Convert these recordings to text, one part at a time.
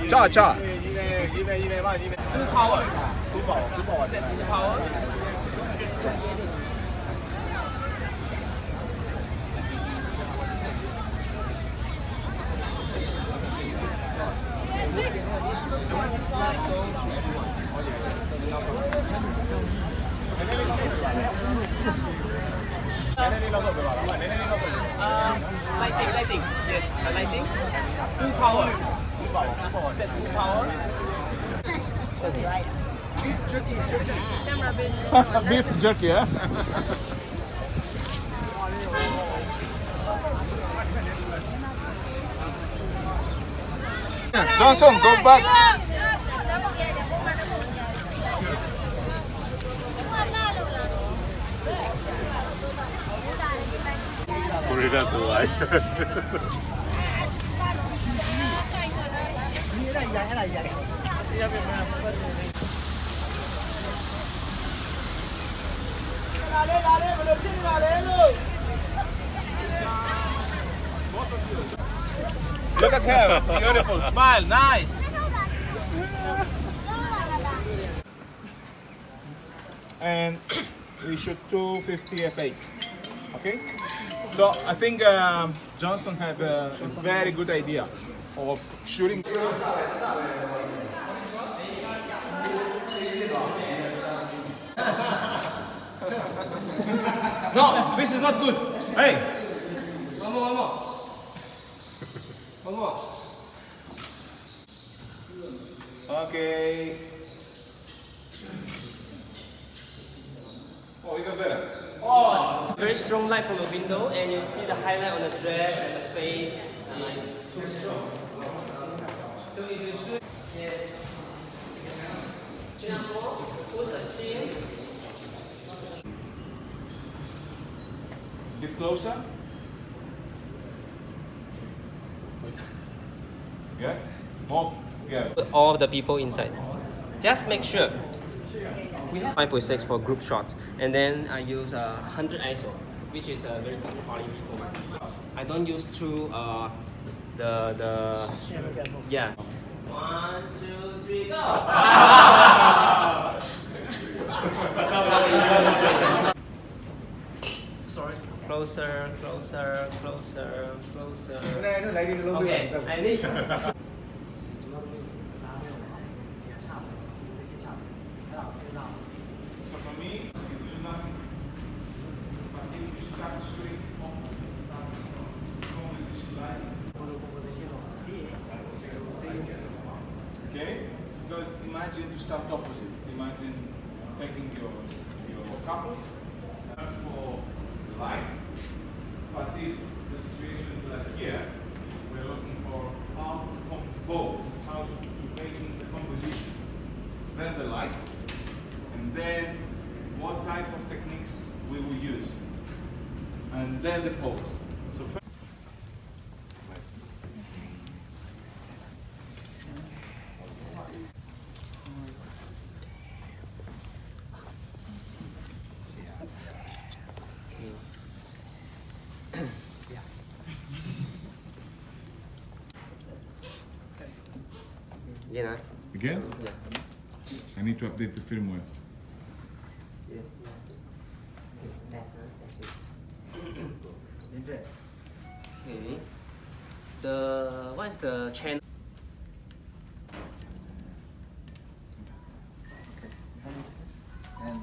자. Full power. Set full power. Lighting. Yes, lighting. Full power. Set full power. Beef jerky, yeah? Johnson, go back. 우리가 좋아해. Look at her, beautiful, smile, nice. And we shoot 250 f8. Okay? So I think Johnson have a very good idea of shooting. No, this is not good. Hey. One more. Okay. Oh, even better. Oh. Very strong light from the window, and you see the highlight on the dress and the face is too strong. So if you shoot, yes. Chin up more, push the chin. Get closer. Yeah. More. Yeah. Put all the people inside. Just make sure. We have 5.6 for group shots, and then I use 100 ISO, which is a very good quality for my shots. I don't use the yeah. 1, 2, 3, go! Sorry. Closer. Okay, I need. So for me, you do nothing. But if you start shooting composition line. Okay? Because imagine you start opposite. Imagine taking your couple for the light. But if the situation is like here, we're looking for how to compose, how to making the composition, then the light, and then what type of techniques we will use, and then the pose. So first, Again, again, yeah. I need to update the firmware. Yes. Okay. What is the channel? And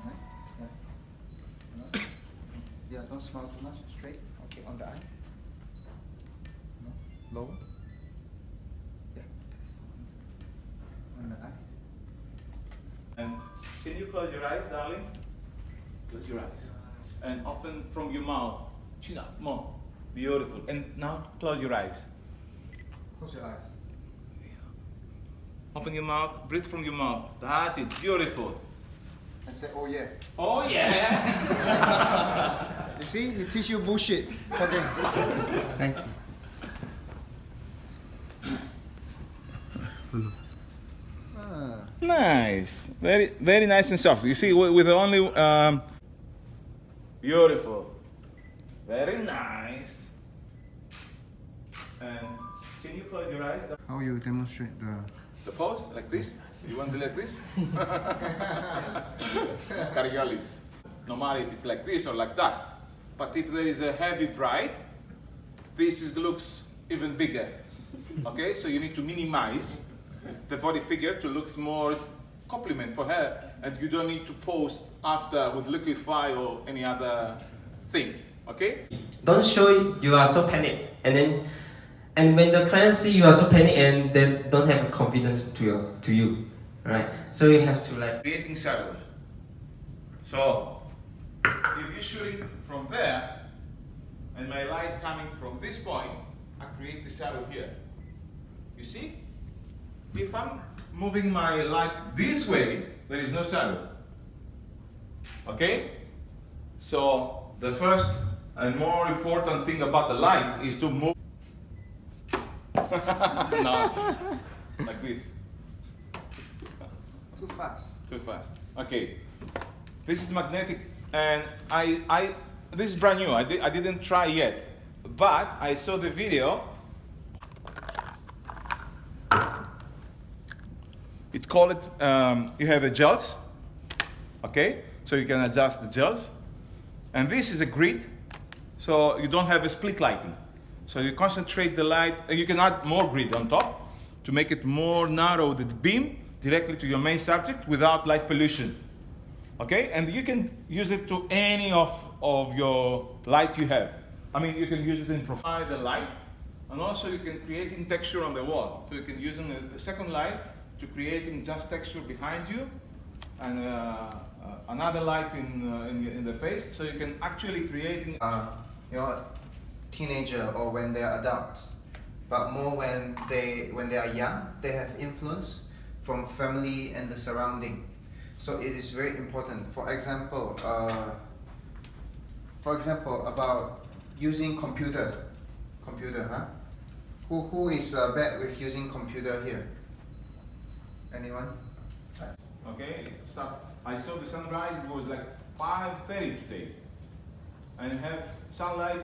yeah, don't smile too much. Straight. Okay, on the eyes. No, lower. Yeah. On the eyes. And can you close your eyes, darling? Close your eyes. And open from your mouth. Chin up more. Beautiful. And now close your eyes. Close your eyes. Open your mouth. Breathe from your mouth. That's it. Beautiful. And say, oh yeah. Oh yeah. You see, he teach you bullshit. Okay. Nice. Nice. Very, very nice and soft. You see, with only beautiful. Very nice. And can you close your eyes? How you demonstrate the the pose, like this. You want to like this? Cariolis. No matter if it's like this or like that. But if there is a heavy bright, looks even bigger. Okay, so you need to minimize the body figure to look more compliment for her, and you don't need to post after with liquify or any other thing. Okay? Don't show you are so panicked, and when the client see you are so panicked and they don't have confidence to you, right? So you have to like Creating shadows. So if you're shooting from there and my light coming from this point, I create the shadow here. You see? If I'm moving my light this way, there is no shadow. Okay? So the first and more important thing about the light is to move. No, like this. Too fast. Too fast. Okay. This is magnetic, and this is brand new. I didn't try yet, but I saw the video. It called it. You have a gels. Okay, so you can adjust the gels, and this is a grid, so you don't have a split lighting. So you concentrate the light, and you can add more grid on top to make it more narrow, the beam directly to your main subject without light pollution. Okay, and you can use it to any of your lights you have. I mean, you can use it in profile the light, and also you can create in texture on the wall. So you can use a second light to creating just texture behind you, and another light in the face. So you can actually creating. Your teenager or when they are adults, but more when they are young, they have influence from family and the surrounding. So it is very important. For example, about using computer, huh? Who is bad with using computer here? Anyone? Okay, so I saw the sunrise. It was like 5:30 today, and have sunlight.